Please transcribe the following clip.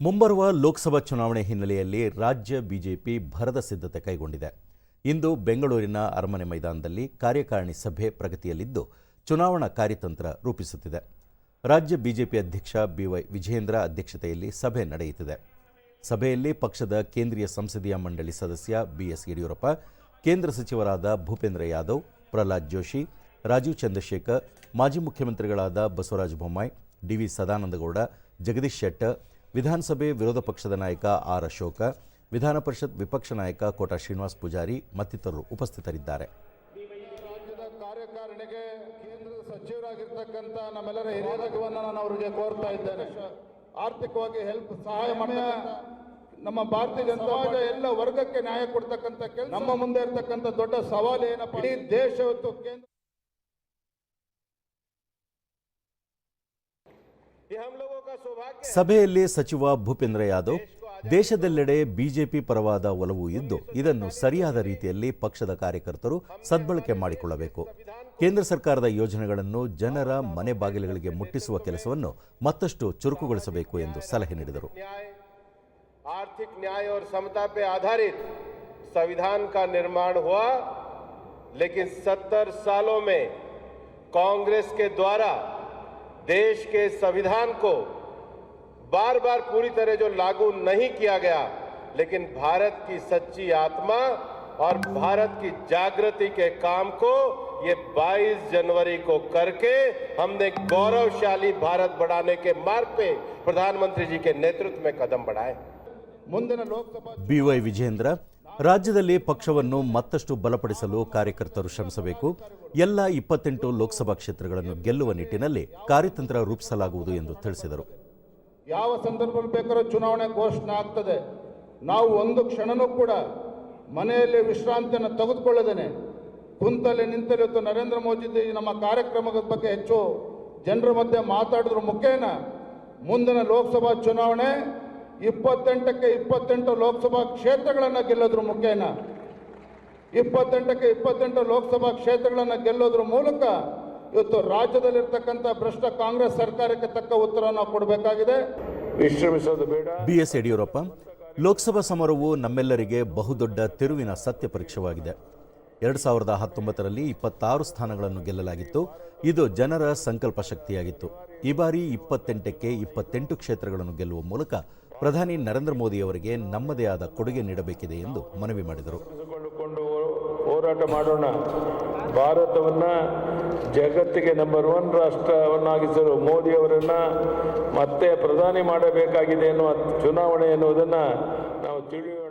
ಮುಂಬರುವ ಲೋಕಸಭಾ ಚುನಾವಣೆ ಹಿನ್ನೆಲೆಯಲ್ಲಿ ರಾಜ್ಯ ಬಿಜೆಪಿ ಭರದ ಸಿದ್ಧತೆ ಕೈಗೊಂಡಿದೆ. ಇಂದು ಬೆಂಗಳೂರಿನ ಅರಮನೆ ಮೈದಾನದಲ್ಲಿ ಕಾರ್ಯಕಾರಿಣಿ ಸಭೆ ಪ್ರಗತಿಯಲ್ಲಿದ್ದು ಚುನಾವಣಾ ಕಾರ್ಯತಂತ್ರ ರೂಪಿಸುತ್ತಿದೆ. ರಾಜ್ಯ ಬಿಜೆಪಿ ಅಧ್ಯಕ್ಷ ಬಿವೈ ವಿಜೇಂದ್ರ ಅಧ್ಯಕ್ಷತೆಯಲ್ಲಿ ಸಭೆ ನಡೆಯುತ್ತಿದೆ. ಸಭೆಯಲ್ಲಿ ಪಕ್ಷದ ಕೇಂದ್ರೀಯ ಸಂಸದೀಯ ಮಂಡಳಿ ಸದಸ್ಯ ಬಿಎಸ್ ಯಡಿಯೂರಪ್ಪ, ಕೇಂದ್ರ ಸಚಿವರಾದ ಭೂಪೇಂದ್ರ ಯಾದವ್, ಪ್ರಹ್ಲಾದ್ ಜೋಶಿ, ರಾಜೀವ್ ಚಂದ್ರಶೇಖರ್, ಮಾಜಿ ಮುಖ್ಯಮಂತ್ರಿಗಳಾದ ಬಸವರಾಜ ಬೊಮ್ಮಾಯಿ, ಡಿವಿ ಸದಾನಂದಗೌಡ, ಜಗದೀಶ್ ಶೆಟ್ಟರ್, ವಿಧಾನಸಭೆ ವಿರೋಧ ಪಕ್ಷದ ನಾಯಕ ಆರ್ ಅಶೋಕ, ವಿಧಾನ ಪರಿಷತ್ ವಿಪಕ್ಷ ನಾಯಕ ಕೋಟಾ ಶ್ರೀನಿವಾಸ್ ಪೂಜಾರಿ ಮತ್ತಿತರರು ಉಪಸ್ಥಿತರಿದ್ದಾರೆ. ರಾಜ್ಯದ ಕಾರ್ಯಕಾರಿಣಿಗೆ ಕೇಂದ್ರದ ಸಚಿವರಾಗಿರ್ತಕ್ಕಂಥ ನಮ್ಮೆಲ್ಲರ ಹಿರಿಯರನ್ನು ನಾನು ಅವರಿಗೆ ಕೋರ್ತಾ ಇದ್ದೇನೆ. ಆರ್ಥಿಕವಾಗಿ ಸಹಾಯ ಮಾಡಿದ ನಮ್ಮ ಭಾರತೀಯ ಜನತಾ ಪಾರ್ಟಿ ಎಲ್ಲ ವರ್ಗಕ್ಕೆ ನ್ಯಾಯ ಕೊಡ್ತಕ್ಕಂಥ ಕೆಲಸ ನಮ್ಮ ಮುಂದೆ ಇರತಕ್ಕಂಥ ದೊಡ್ಡ ಸವಾಲು ಏನಪ್ಪ, ಇಡೀ ದೇಶ ಇವತ್ತು ಕೇಂದ್ರ ಸಭೆಯಲ್ಲಿ ಸಚಿವ ಭೂಪೇಂದ್ರ ಯಾದವ್, ದೇಶದೆಲ್ಲೆಡೆ ಬಿಜೆಪಿ ಪರವಾದ ಒಲವು ಇದ್ದು ಇದನ್ನು ಸರಿಯಾದ ರೀತಿಯಲ್ಲಿ ಪಕ್ಷದ ಕಾರ್ಯಕರ್ತರು ಸದ್ಬಳಕೆ ಮಾಡಿಕೊಳ್ಳಬೇಕು. ಕೇಂದ್ರ ಸರ್ಕಾರದ ಯೋಜನೆಗಳನ್ನು ಜನರ ಮನೆ ಬಾಗಿಲುಗಳಿಗೆ ಮುಟ್ಟಿಸುವ ಕೆಲಸವನ್ನು ಮತ್ತಷ್ಟು ಚುರುಕುಗೊಳಿಸಬೇಕು ಎಂದು ಸಲಹೆ ನೀಡಿದರು. आर्थिक न्याय और समता पे आधारित संविधान का निर्माण हुआ, लेकिन 70 सालों में कांग्रेस के द्वारा देश के संविधान को बार बार पूरी तरह जो लागू नहीं किया गया, लेकिन भारत की सच्ची आत्मा और भारत की जागृति के काम को ये 22 जनवरी को करके हमने गौरवशाली भारत बढ़ाने के मार्ग पे प्रधानमंत्री जी के नेतृत्व में कदम बढ़ाए. ಬಿವೈ ವಿಜೇಂದ್ರ, ರಾಜ್ಯದಲ್ಲಿ ಪಕ್ಷವನ್ನು ಮತ್ತಷ್ಟು ಬಲಪಡಿಸಲು ಕಾರ್ಯಕರ್ತರು ಶ್ರಮಿಸಬೇಕು. ಎಲ್ಲ 28 ಲೋಕಸಭಾ ಕ್ಷೇತ್ರಗಳನ್ನು ಗೆಲ್ಲುವ ನಿಟ್ಟಿನಲ್ಲಿ ಕಾರ್ಯತಂತ್ರ ರೂಪಿಸಲಾಗುವುದು ಎಂದು ತಿಳಿಸಿದರು. ಯಾವ ಸಂದರ್ಭದಲ್ಲಿ ಬೇಕಾದರೂ ಚುನಾವಣೆ ಘೋಷಣೆ ಆಗ್ತದೆ. ನಾವು ಒಂದು ಕ್ಷಣನೂ ಕೂಡ ಮನೆಯಲ್ಲಿ ವಿಶ್ರಾಂತಿಯನ್ನು ತೆಗೆದುಕೊಳ್ಳದೇನೆ ಕುಂತಲ್ಲಿ ನಿಂತಲ್ಲಿ ನರೇಂದ್ರ ಮೋದಿ ನಮ್ಮ ಕಾರ್ಯಕ್ರಮದ ಬಗ್ಗೆ ಹೆಚ್ಚು ಜನರ ಮಧ್ಯೆ ಮಾತಾಡಿದ್ರ ಮುಖೇನ ಮುಂದಿನ ಲೋಕಸಭಾ ಚುನಾವಣೆ 28ಕ್ಕೆ 28 ಲೋಕಸಭಾ ಕ್ಷೇತ್ರಗಳನ್ನು ಗೆಲ್ಲೋದ್ರ ಮುಖೇನ 28ಕ್ಕೆ 28 ಲೋಕಸಭಾ ಕ್ಷೇತ್ರಗಳನ್ನು ಗೆಲ್ಲೋದ್ರ ಮೂಲಕ ಇವತ್ತು ರಾಜ್ಯದಲ್ಲಿರ್ತಕ್ಕಂಥ ಭ್ರಷ್ಟ ಕಾಂಗ್ರೆಸ್ ಸರ್ಕಾರಕ್ಕೆ ತಕ್ಕ ಉತ್ತರವನ್ನು ಕೊಡಬೇಕಾಗಿದೆ. ವಿಶ್ರಮಿಸೋದು ಬೇಡ. ಬಿಎಸ್ ಯಡಿಯೂರಪ್ಪ, ಲೋಕಸಭಾ ಸಮರವು ನಮ್ಮೆಲ್ಲರಿಗೆ ಬಹುದೊಡ್ಡ ತಿರುವಿನ ಸತ್ಯ ಪರೀಕ್ಷೆಯಾಗಿದೆ. 2019ರಲ್ಲಿ 26 ಸ್ಥಾನಗಳನ್ನು ಗೆಲ್ಲಲಾಗಿತ್ತು. ಇದು ಜನರ ಸಂಕಲ್ಪ ಶಕ್ತಿಯಾಗಿತ್ತು. ಈ ಬಾರಿ 28ಕ್ಕೆ 28 ಕ್ಷೇತ್ರಗಳನ್ನು ಗೆಲ್ಲುವ ಮೂಲಕ ಪ್ರಧಾನಿ ನರೇಂದ್ರ ಮೋದಿ ಅವರಿಗೆ ನಮ್ಮದೇ ಆದ ಕೊಡುಗೆ ನೀಡಬೇಕಿದೆ ಎಂದು ಮನವಿ ಮಾಡಿದರು. ಹೋರಾಟ ಮಾಡೋಣ. ಭಾರತವನ್ನ ಜಗತ್ತಿಗೆ ನಂಬರ್ 1 ರಾಷ್ಟ್ರವನ್ನಾಗಿಸಲು ಮೋದಿ ಅವರನ್ನ ಮತ್ತೆ ಪ್ರಧಾನಿ ಮಾಡಬೇಕಾಗಿದೆ ಎನ್ನುವ ಚುನಾವಣೆ ಎನ್ನುವುದನ್ನು ನಾವು ತಿಳಿಯೋಣ.